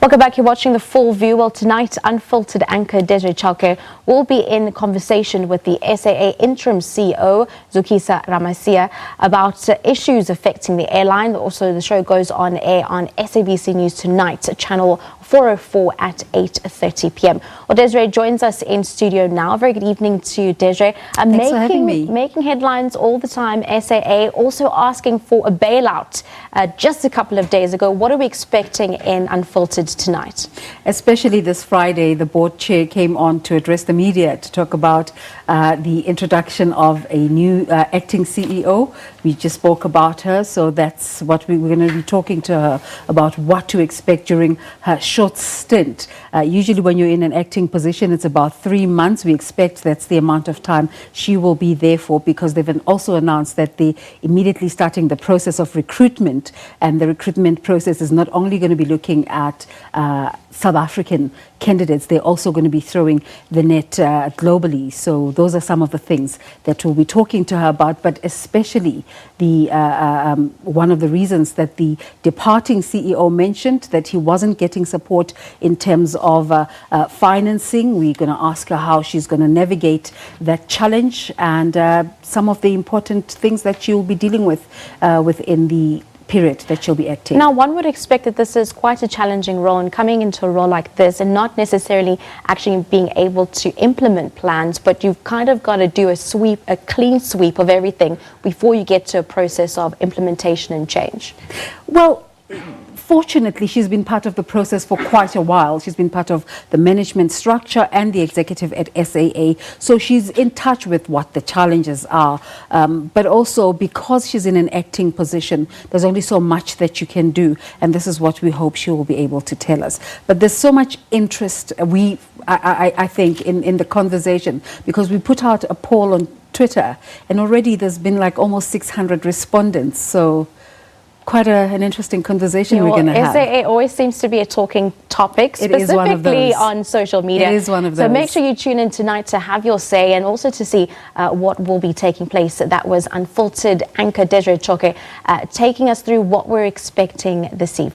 Welcome back. You're watching The Full View. Well, tonight, Unfiltered Anchor Desiree Chauke will be in conversation with the SAA interim CEO Zukisa Ramasia about issues affecting the airline. Also, the show goes on air on SABC News tonight, channel 404 at 8:30 p.m. Well, Desiree joins us in studio now. Very good evening to Desiree. Thanks for having me. Making headlines all the time. SAA also asking for a bailout just a couple of days ago. What are we expecting in Unfiltered tonight? Especially this Friday, the board chair came on to address the media to talk about the introduction of a new acting CEO. We just spoke about her, so that's what we're going to be talking to her about, what to expect during her short stint. Usually when you're in an acting position, it's about 3 months. We expect that's the amount of time she will be there for, because they've also announced that they're immediately starting the process of recruitment, and the recruitment process is not only going to be looking at South African candidates, they're also going to be throwing the net globally. So those are some of the things that we'll be talking to her about, but especially the one of the reasons that the departing CEO mentioned that he wasn't getting support in terms of financing. We're going to ask her how she's going to navigate that challenge and some of the important things that she'll be dealing with within the period that she'll be acting. Now, one would expect that this is quite a challenging role, and coming into a role like this and not necessarily actually being able to implement plans, but you've kind of got to do a clean sweep of everything before you get to a process of implementation and change. Well, fortunately, she's been part of the process for quite a while. She's been part of the management structure and the executive at SAA. So she's in touch with what the challenges are. But also, because she's in an acting position, there's only so much that you can do. And this is what we hope she will be able to tell us. But there's so much interest, I think, in the conversation, because we put out a poll on Twitter, and already there's been like almost 600 respondents. So quite an interesting conversation we're going to have. SAA always seems to be a talking topic, specifically on social media. It is one of those. So make sure you tune in tonight to have your say and also to see what will be taking place. That was Unfiltered Anchor Desiree Chauke taking us through what we're expecting this evening.